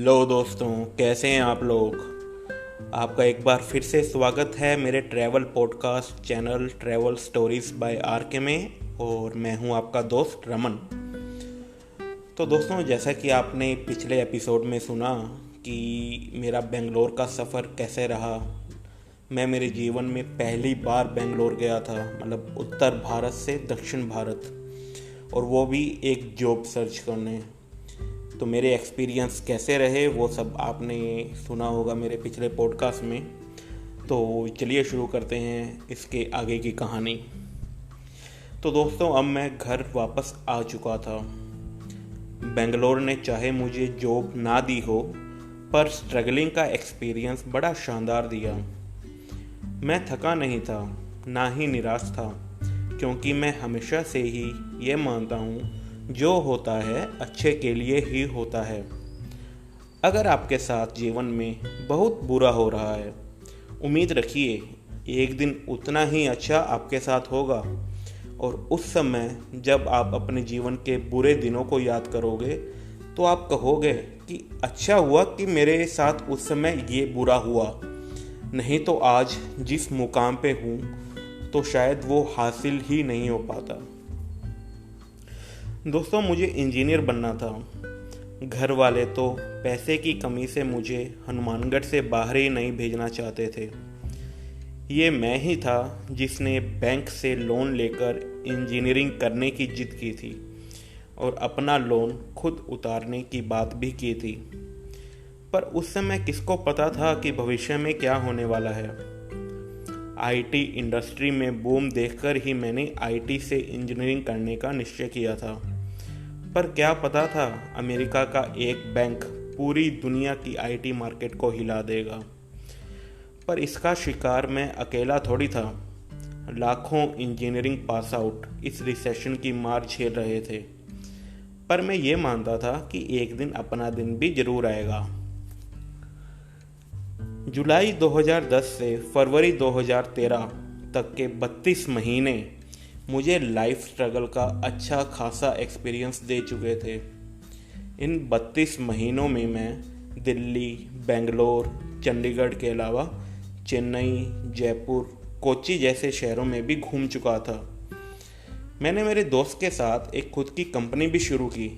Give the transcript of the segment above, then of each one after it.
लो दोस्तों, कैसे हैं आप लोग। आपका एक बार फिर से स्वागत है मेरे travel podcast channel travel stories by R K में। और मैं हूं आपका दोस्त रमन। तो दोस्तों, जैसा कि आपने पिछले एपिसोड में सुना कि मेरा बेंगलोर का सफ़र कैसे रहा। मैं मेरे जीवन में पहली बार बेंगलोर गया था, मतलब उत्तर भारत से दक्षिण भारत, और वो भी एक जॉब सर्च करने। तो मेरे एक्सपीरियंस कैसे रहे वो सब आपने सुना होगा मेरे पिछले पॉडकास्ट में। तो चलिए शुरू करते हैं इसके आगे की कहानी। तो दोस्तों, अब मैं घर वापस आ चुका था। बेंगलोर ने चाहे मुझे जॉब ना दी हो, पर स्ट्रगलिंग का एक्सपीरियंस बड़ा शानदार दिया। मैं थका नहीं था, ना ही निराश था, क्योंकि मैं हमेशा से ही ये मानता हूँ जो होता है अच्छे के लिए ही होता है। अगर आपके साथ जीवन में बहुत बुरा हो रहा है, उम्मीद रखिए एक दिन उतना ही अच्छा आपके साथ होगा। और उस समय जब आप अपने जीवन के बुरे दिनों को याद करोगे तो आप कहोगे कि अच्छा हुआ कि मेरे साथ उस समय ये बुरा हुआ, नहीं तो आज जिस मुकाम पे हूँ तो शायद वो हासिल ही नहीं हो पाता। दोस्तों, मुझे इंजीनियर बनना था। घर वाले तो पैसे की कमी से मुझे हनुमानगढ़ से बाहर ही नहीं भेजना चाहते थे। ये मैं ही था जिसने बैंक से लोन लेकर इंजीनियरिंग करने की जिद की थी और अपना लोन खुद उतारने की बात भी की थी। पर उस समय किसको पता था कि भविष्य में क्या होने वाला है। आईटी इंडस्ट्री में बूम देखकर ही मैंने आईटी से इंजीनियरिंग करने का निश्चय किया था। पर क्या पता था अमेरिका का एक बैंक पूरी दुनिया की आईटी मार्केट को हिला देगा। पर इसका शिकार मैं अकेला थोड़ी था। लाखों इंजीनियरिंग पास आउट इस रिसेशन की मार झेल रहे थे। पर मैं ये मानता था कि एक दिन अपना दिन भी जरूर आएगा। जुलाई 2010 से फरवरी 2013 तक के 32 महीने मुझे लाइफ स्ट्रगल का अच्छा खासा एक्सपीरियंस दे चुके थे। इन 32 महीनों में मैं दिल्ली, बेंगलोर, चंडीगढ़ के अलावा चेन्नई, जयपुर, कोच्चि जैसे शहरों में भी घूम चुका था। मैंने मेरे दोस्त के साथ एक खुद की कंपनी भी शुरू की,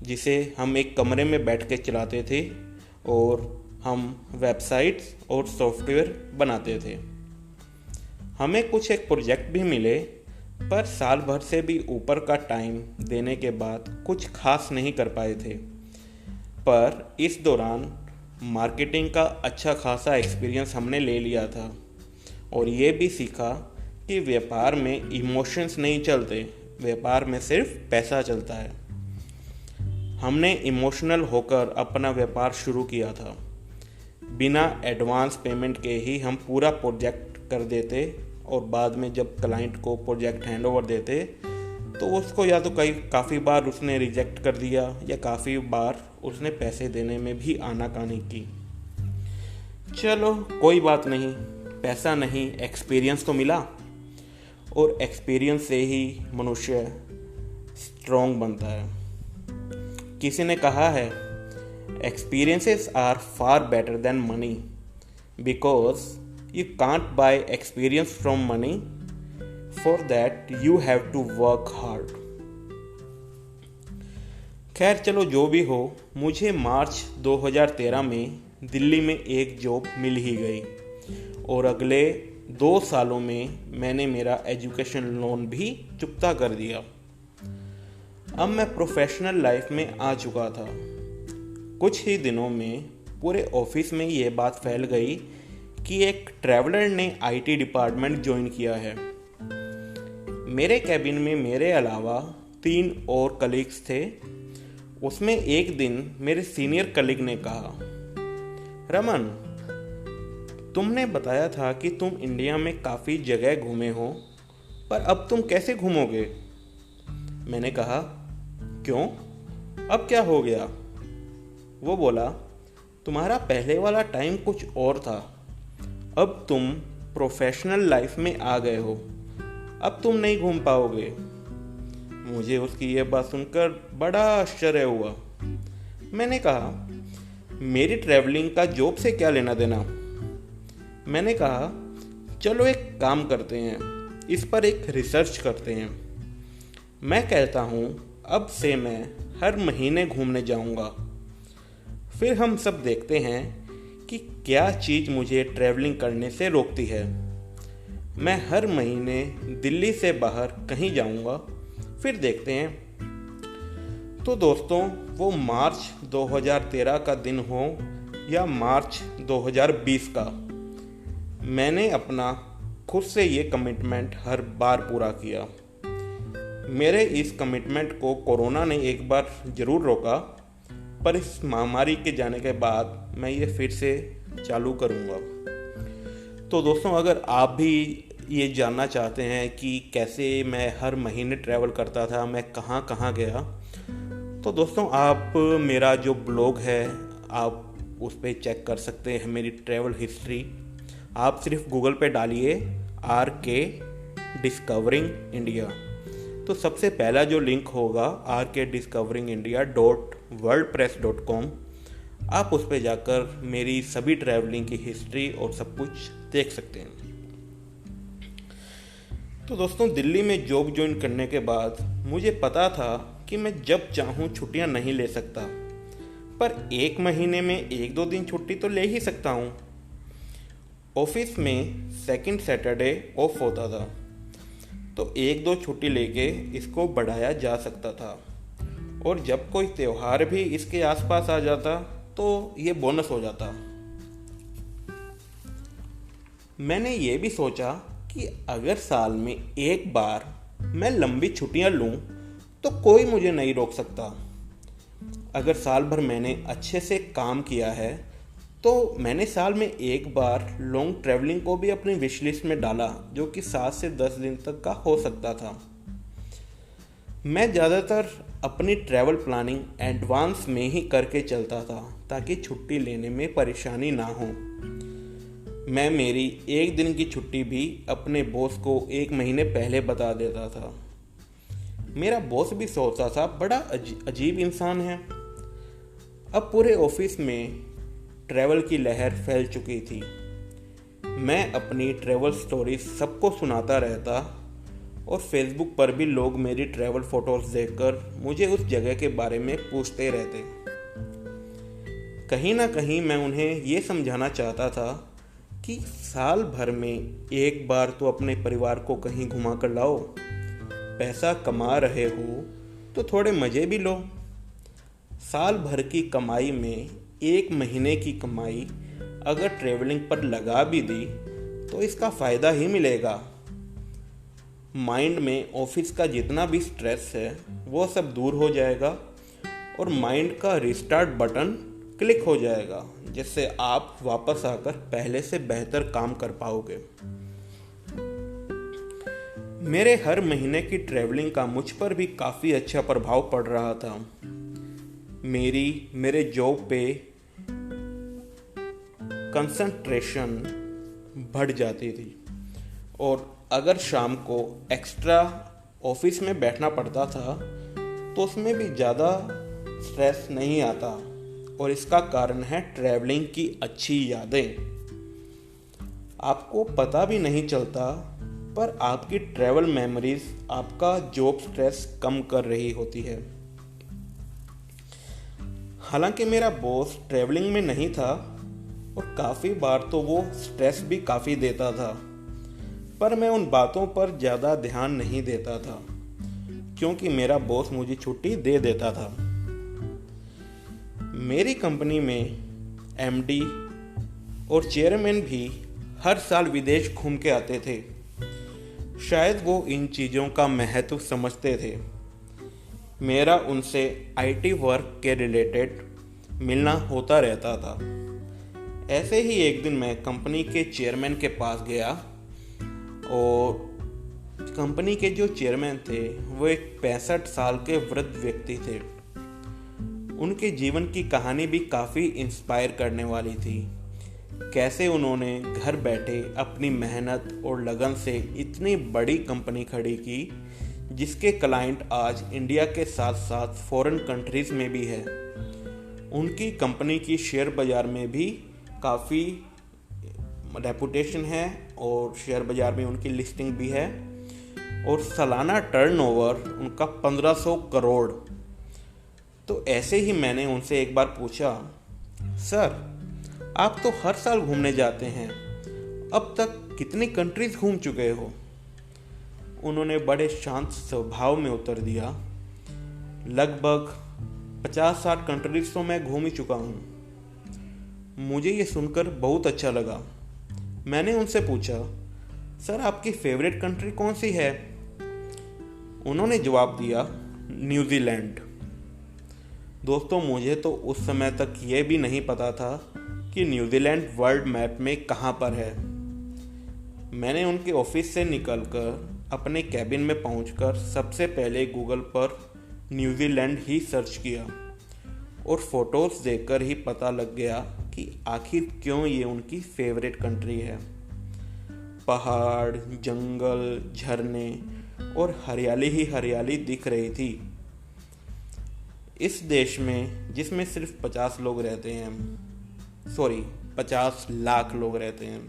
जिसे हम एक कमरे में बैठ के चलाते थे और हम वेबसाइट्स और सॉफ्टवेयर बनाते थे। हमें कुछ एक प्रोजेक्ट भी मिले, पर साल भर से भी ऊपर का टाइम देने के बाद कुछ खास नहीं कर पाए थे। पर इस दौरान मार्केटिंग का अच्छा खासा एक्सपीरियंस हमने ले लिया था और ये भी सीखा कि व्यापार में इमोशंस नहीं चलते, व्यापार में सिर्फ पैसा चलता है। हमने इमोशनल होकर अपना व्यापार शुरू किया था। बिना एडवांस पेमेंट के ही हम पूरा प्रोजेक्ट कर देते और बाद में जब क्लाइंट को प्रोजेक्ट हैंड ओवर देते तो उसको या तो काफ़ी बार उसने रिजेक्ट कर दिया या काफ़ी बार उसने पैसे देने में भी आनाकानी की। चलो कोई बात नहीं, पैसा नहीं एक्सपीरियंस तो मिला, और एक्सपीरियंस से ही मनुष्य स्ट्रॉन्ग बनता है। किसी ने कहा है, experiences are far better than money because you can't buy experience from money. For that you have to work hard. खैर चलो जो भी हो, मुझे मार्च 2013 में दिल्ली में एक जॉब मिल ही गई और अगले 2 सालों में मैंने मेरा एजुकेशन लोन भी चुकता कर दिया। अब मैं प्रोफेशनल लाइफ में आ चुका था। कुछ ही दिनों में पूरे ऑफिस में ये बात फैल गई कि एक ट्रैवलर ने आईटी डिपार्टमेंट ज्वाइन किया है। मेरे कैबिन में मेरे अलावा 3 और कलीग्स थे। उसमें एक दिन मेरे सीनियर कलीग ने कहा, रमन, तुमने बताया था कि तुम इंडिया में काफ़ी जगह घूमे हो, पर अब तुम कैसे घूमोगे? मैंने कहा, क्यों, अब क्या हो गया? वो बोला, तुम्हारा पहले वाला टाइम कुछ और था, अब तुम प्रोफेशनल लाइफ में आ गए हो, अब तुम नहीं घूम पाओगे। मुझे उसकी यह बात सुनकर बड़ा आश्चर्य हुआ। मैंने कहा, मेरी ट्रैवलिंग का जॉब से क्या लेना देना। मैंने कहा चलो एक काम करते हैं, इस पर एक रिसर्च करते हैं। मैं कहता हूँ अब से मैं हर महीने घूमने जाऊँगा। फिर हम सब देखते हैं कि क्या चीज़ मुझे ट्रैवलिंग करने से रोकती है। मैं हर महीने दिल्ली से बाहर कहीं जाऊँगा, फिर देखते हैं। तो दोस्तों, वो मार्च 2013 का दिन हो या मार्च 2020 का, मैंने अपना खुद से ये कमिटमेंट हर बार पूरा किया। मेरे इस कमिटमेंट को कोरोना ने एक बार ज़रूर रोका, पर इस महामारी के जाने के बाद मैं ये फिर से चालू करूँगा। तो दोस्तों, अगर आप भी ये जानना चाहते हैं कि कैसे मैं हर महीने ट्रैवल करता था, मैं कहाँ कहाँ गया, तो दोस्तों आप मेरा जो ब्लॉग है आप उस पर चेक कर सकते हैं मेरी ट्रैवल हिस्ट्री। आप सिर्फ गूगल पे डालिए RK डिस्कवरिंग इंडिया, तो सबसे पहला जो लिंक होगा rkdiscoveringindia.wordpress.com, आप उस पर जाकर मेरी सभी ट्रैवलिंग की हिस्ट्री और सब कुछ देख सकते हैं। तो दोस्तों, दिल्ली में जॉब ज्वाइन करने के बाद मुझे पता था कि मैं जब चाहूँ छुट्टियाँ नहीं ले सकता, पर एक महीने में 1-2 दिन छुट्टी तो ले ही सकता हूँ। ऑफिस में सेकंड सैटरडे ऑफ होता था, तो 1-2 छुट्टी लेके इसको बढ़ाया जा सकता था, और जब कोई त्यौहार भी इसके आसपास आ जाता तो ये बोनस हो जाता। मैंने ये भी सोचा कि अगर साल में एक बार मैं लंबी छुट्टियां लूं तो कोई मुझे नहीं रोक सकता। अगर साल भर मैंने अच्छे से काम किया है तो मैंने साल में एक बार लॉन्ग ट्रैवलिंग को भी अपनी विश लिस्ट में डाला, जो कि 7 से 10 दिन तक का हो सकता था। मैं ज़्यादातर अपनी ट्रैवल प्लानिंग एडवांस में ही करके चलता था ताकि छुट्टी लेने में परेशानी ना हो। मैं मेरी एक दिन की छुट्टी भी अपने बॉस को 1 महीने पहले बता देता था। मेरा बॉस भी सोचता था बड़ा अजीब इंसान है। अब पूरे ऑफिस में ट्रैवल की लहर फैल चुकी थी। मैं अपनी ट्रैवल स्टोरी सबको सुनाता रहता, और फेसबुक पर भी लोग मेरी ट्रैवल फोटोज देखकर मुझे उस जगह के बारे में पूछते रहते। कहीं ना कहीं मैं उन्हें ये समझाना चाहता था कि साल भर में एक बार तो अपने परिवार को कहीं घुमा कर लाओ। पैसा कमा रहे हो तो थोड़े मज़े भी लो। साल भर की कमाई में 1 महीने की कमाई अगर ट्रैवलिंग पर लगा भी दी तो इसका फ़ायदा ही मिलेगा। माइंड में ऑफिस का जितना भी स्ट्रेस है वो सब दूर हो जाएगा, और माइंड का रिस्टार्ट बटन क्लिक हो जाएगा, जिससे आप वापस आकर पहले से बेहतर काम कर पाओगे। मेरे हर महीने की ट्रैवलिंग का मुझ पर भी काफ़ी अच्छा प्रभाव पड़ रहा था। मेरे जॉब पे कंसंट्रेशन बढ़ जाती थी, और अगर शाम को एक्स्ट्रा ऑफिस में बैठना पड़ता था तो उसमें भी ज़्यादा स्ट्रेस नहीं आता, और इसका कारण है ट्रैवलिंग की अच्छी यादें। आपको पता भी नहीं चलता, पर आपकी ट्रैवल मेमोरीज आपका जॉब स्ट्रेस कम कर रही होती है। हालांकि मेरा बॉस ट्रैवलिंग में नहीं था, और काफ़ी बार तो वो स्ट्रेस भी काफ़ी देता था, पर मैं उन बातों पर ज़्यादा ध्यान नहीं देता था, क्योंकि मेरा बॉस मुझे छुट्टी दे देता था। मेरी कंपनी में MD और चेयरमैन भी हर साल विदेश घूम के आते थे। शायद वो इन चीज़ों का महत्व समझते थे। मेरा उनसे IT वर्क के रिलेटेड मिलना होता रहता था। ऐसे ही एक दिन मैं कंपनी के चेयरमैन के पास गया, और कंपनी के जो चेयरमैन थे वो एक 65 साल के वृद्ध व्यक्ति थे। उनके जीवन की कहानी भी काफ़ी इंस्पायर करने वाली थी। कैसे उन्होंने घर बैठे अपनी मेहनत और लगन से इतनी बड़ी कंपनी खड़ी की, जिसके क्लाइंट आज इंडिया के साथ साथ फॉरेन कंट्रीज़ में भी है। उनकी कंपनी की शेयर बाज़ार में भी काफ़ी रेपुटेशन है और शेयर बाज़ार में उनकी लिस्टिंग भी है और सालाना टर्नओवर उनका 1500 करोड़। तो ऐसे ही मैंने उनसे एक बार पूछा, सर आप तो हर साल घूमने जाते हैं, अब तक कितनी कंट्रीज घूम चुके हो? उन्होंने बड़े शांत स्वभाव में उत्तर दिया, लगभग 50-60 कंट्रीज तो मैं घूम ही चुका हूँ। मुझे ये सुनकर बहुत अच्छा लगा। मैंने उनसे पूछा, सर आपकी फेवरेट कंट्री कौन सी है? उन्होंने जवाब दिया, न्यूजीलैंड। दोस्तों मुझे तो उस समय तक ये भी नहीं पता था कि न्यूजीलैंड वर्ल्ड मैप में कहाँ पर है। मैंने उनके ऑफिस से निकलकर अपने कैबिन में पहुंचकर सबसे पहले गूगल पर न्यूजीलैंड ही सर्च किया और फोटोज़ देखकर ही पता लग गया कि आखिर क्यों ये उनकी फेवरेट कंट्री है। पहाड़, जंगल, झरने और हरियाली ही हरियाली दिख रही थी। इस देश में जिसमें सिर्फ 50 लोग रहते हैं, 50 लाख लोग रहते हैं।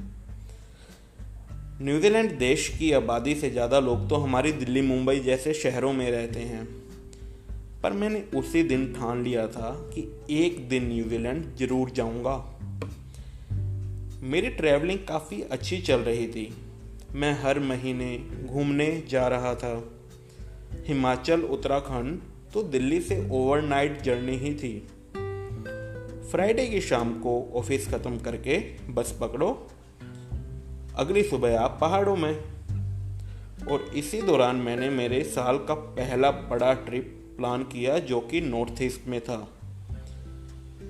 न्यूजीलैंड देश की आबादी से ज़्यादा लोग तो हमारी दिल्ली, मुंबई जैसे शहरों में रहते हैं। पर मैंने उसी दिन ठान लिया था कि एक दिन न्यूजीलैंड ज़रूर जाऊंगा। मेरी ट्रैवलिंग काफ़ी अच्छी चल रही थी। मैं हर महीने घूमने जा रहा था। हिमाचल, उत्तराखंड तो दिल्ली से ओवरनाइट जर्नी ही थी। फ्राइडे की शाम को ऑफिस ख़त्म करके बस पकड़ो, अगली सुबह आप पहाड़ों में। और इसी दौरान मैंने मेरे साल का पहला बड़ा ट्रिप प्लान किया जो कि नॉर्थ ईस्ट में था।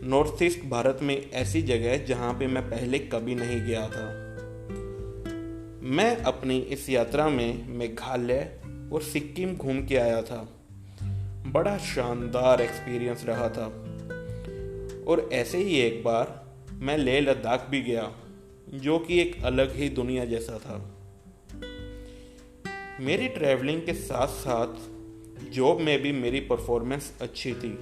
नॉर्थ ईस्ट भारत में ऐसी जगह है जहाँ पे मैं पहले कभी नहीं गया था। मैं अपनी इस यात्रा में मेघालय और सिक्किम घूम के आया था। बड़ा शानदार एक्सपीरियंस रहा था। और ऐसे ही एक बार मैं लेह लद्दाख भी गया, जो कि एक अलग ही दुनिया जैसा था। मेरी ट्रैवलिंग के साथ साथ जॉब में भी मेरी परफॉर्मेंस अच्छी थी।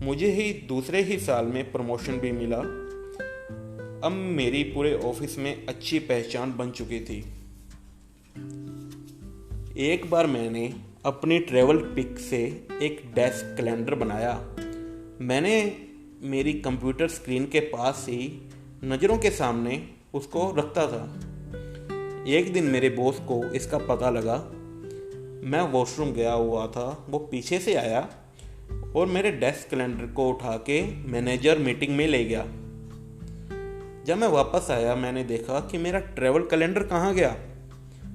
मुझे ही दूसरे ही साल में प्रमोशन भी मिला। अब मेरी पूरे ऑफिस में अच्छी पहचान बन चुकी थी। एक बार मैंने अपनी ट्रैवल पिक से एक डेस्क कैलेंडर बनाया। मैंने मेरी कंप्यूटर स्क्रीन के पास ही नज़रों के सामने उसको रखता था। एक दिन मेरे बॉस को इसका पता लगा। मैं वॉशरूम गया हुआ था, वो पीछे से आया और मेरे डेस्क कैलेंडर को उठा के मैनेजर मीटिंग में ले गया। जब मैं वापस आया मैंने देखा कि मेरा ट्रैवल कैलेंडर कहाँ गया।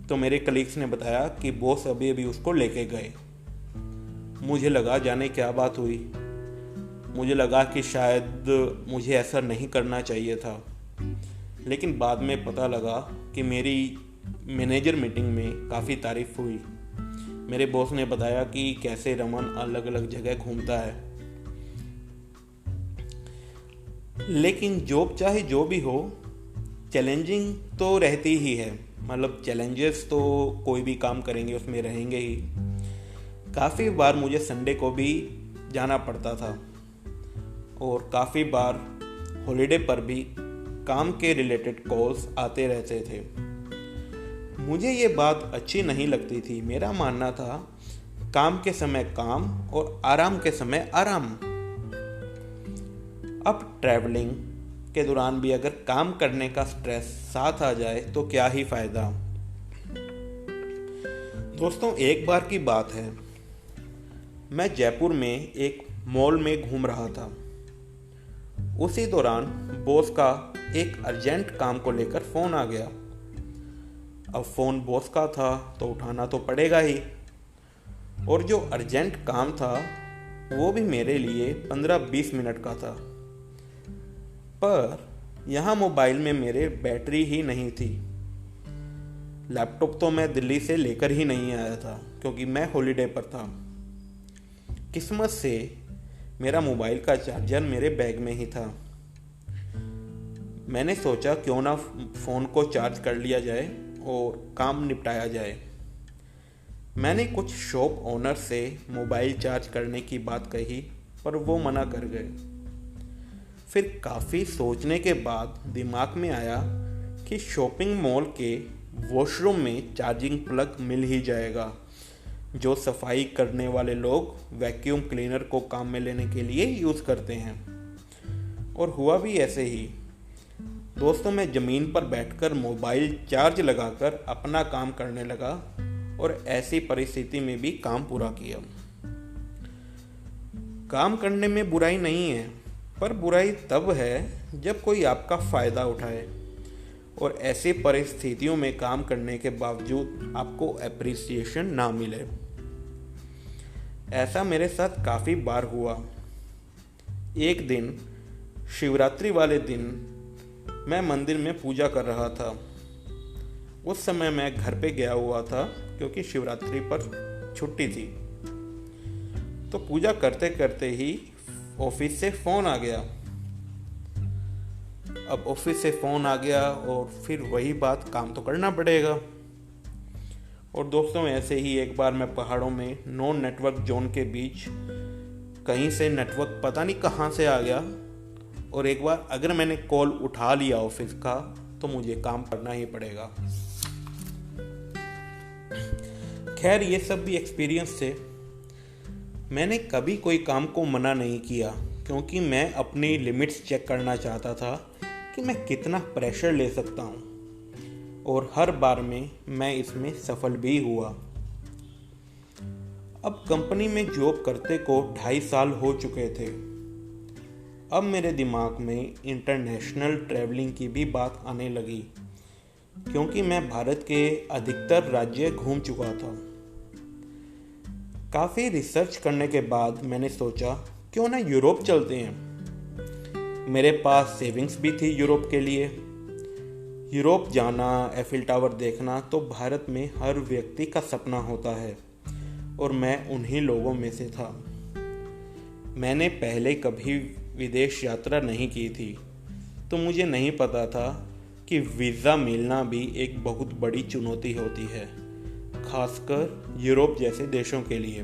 तो मेरे कलीग्स ने बताया कि बॉस अभी अभी उसको लेके गए। मुझे लगा जाने क्या बात हुई। मुझे लगा कि शायद मुझे ऐसा नहीं करना चाहिए था, लेकिन बाद में पता लगा कि मेरी मैनेजर मीटिंग में काफ़ी तारीफ हुई। मेरे बॉस ने बताया कि कैसे रमन अलग अलग जगह घूमता है। लेकिन जॉब चाहे जो भी हो, चैलेंजिंग तो रहती ही है। मतलब चैलेंजेस तो कोई भी काम करेंगे उसमें रहेंगे ही। काफ़ी बार मुझे संडे को भी जाना पड़ता था और काफ़ी बार हॉलिडे पर भी काम के रिलेटेड कॉल्स आते रहते थे। मुझे ये बात अच्छी नहीं लगती थी। मेरा मानना था काम के समय काम और आराम के समय आराम। अब ट्रैवलिंग के दौरान भी अगर काम करने का स्ट्रेस साथ आ जाए तो क्या ही फायदा। दोस्तों एक बार की बात है, मैं जयपुर में एक मॉल में घूम रहा था। उसी दौरान बॉस का एक अर्जेंट काम को लेकर फ़ोन आ गया। अब फ़ोन बॉस का था तो उठाना तो पड़ेगा ही, और जो अर्जेंट काम था वो भी मेरे लिए 15-20 मिनट का था। पर यहाँ मोबाइल में मेरे बैटरी ही नहीं थी। लैपटॉप तो मैं दिल्ली से लेकर ही नहीं आया था क्योंकि मैं हॉलिडे पर था। किस्मत से मेरा मोबाइल का चार्जर मेरे बैग में ही था। मैंने सोचा क्यों ना फ़ोन को चार्ज कर लिया जाए और काम निपटाया जाए। मैंने कुछ शॉप ओनर से मोबाइल चार्ज करने की बात कही पर वो मना कर गए। फिर काफ़ी सोचने के बाद दिमाग में आया कि शॉपिंग मॉल के वॉशरूम में चार्जिंग प्लग मिल ही जाएगा, जो सफाई करने वाले लोग वैक्यूम क्लीनर को काम में लेने के लिए यूज़ करते हैं। और हुआ भी ऐसे ही। दोस्तों, मैं ज़मीन पर बैठकर मोबाइल चार्ज लगाकर अपना काम करने लगा और ऐसी परिस्थिति में भी काम पूरा किया। काम करने में बुराई नहीं है, पर बुराई तब है जब कोई आपका फ़ायदा उठाए और ऐसी परिस्थितियों में काम करने के बावजूद आपको एप्रिसिएशन ना मिले। ऐसा मेरे साथ काफ़ी बार हुआ। एक दिन शिवरात्रि वाले दिन मैं मंदिर में पूजा कर रहा था। उस समय मैं घर पे गया हुआ था क्योंकि शिवरात्रि पर छुट्टी थी। तो पूजा करते करते ही ऑफिस से फ़ोन आ गया। अब ऑफिस से फ़ोन आ गया और फिर वही बात, काम तो करना पड़ेगा। और दोस्तों, ऐसे ही एक बार मैं पहाड़ों में नो नेटवर्क जोन के बीच कहीं से नेटवर्क पता नहीं कहाँ से आ गया, और एक बार अगर मैंने कॉल उठा लिया ऑफिस का तो मुझे काम करना ही पड़ेगा। खैर, ये सब भी एक्सपीरियंस थे। मैंने कभी कोई काम को मना नहीं किया क्योंकि मैं अपनी लिमिट्स चेक करना चाहता था कि मैं कितना प्रेशर ले सकता हूँ, और हर बार में मैं इसमें सफल भी हुआ। अब कंपनी में जॉब करते को 2.5 साल हो चुके थे। अब मेरे दिमाग में इंटरनेशनल ट्रैवलिंग की भी बात आने लगी क्योंकि मैं भारत के अधिकतर राज्य घूम चुका था। काफ़ी रिसर्च करने के बाद मैंने सोचा क्यों ना यूरोप चलते हैं। मेरे पास सेविंग्स भी थी यूरोप के लिए। यूरोप जाना, एफिल टावर देखना तो भारत में हर व्यक्ति का सपना होता है, और मैं उन्हीं लोगों में से था। मैंने पहले कभी विदेश यात्रा नहीं की थी, तो मुझे नहीं पता था कि वीज़ा मिलना भी एक बहुत बड़ी चुनौती होती है, खासकर यूरोप जैसे देशों के लिए।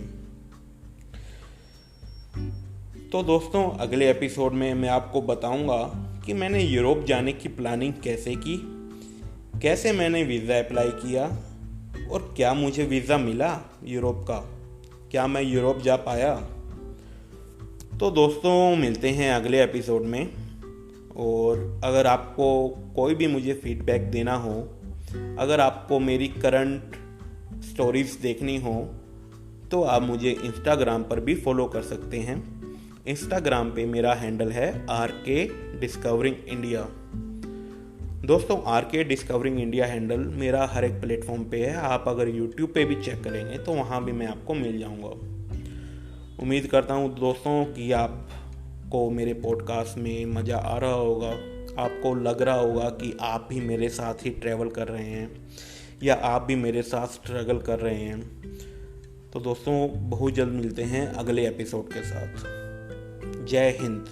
तो दोस्तों, अगले एपिसोड में मैं आपको बताऊंगा कि मैंने यूरोप जाने की प्लानिंग कैसे की, कैसे मैंने वीज़ा अप्लाई किया, और क्या मुझे वीज़ा मिला यूरोप का, क्या मैं यूरोप जा पाया। तो दोस्तों, मिलते हैं अगले एपिसोड में। और अगर आपको कोई भी मुझे फीडबैक देना हो, अगर आपको मेरी करंट स्टोरीज देखनी हो, तो आप मुझे इंस्टाग्राम पर भी फॉलो कर सकते हैं। इंस्टाग्राम पे मेरा हैंडल है RK डिस्कवरिंग इंडिया। दोस्तों, RK डिस्कवरिंग इंडिया हैंडल मेरा हर एक प्लेटफॉर्म पे है। आप अगर यूट्यूब पे भी चेक करेंगे तो वहाँ भी मैं आपको मिल जाऊँगा। उम्मीद करता हूँ दोस्तों कि आपको मेरे पॉडकास्ट में मज़ा आ रहा होगा। आपको लग रहा होगा कि आप भी मेरे साथ ही ट्रैवल कर रहे हैं, या आप भी मेरे साथ स्ट्रगल कर रहे हैं। तो दोस्तों, बहुत जल्द मिलते हैं अगले एपिसोड के साथ। जय हिंद।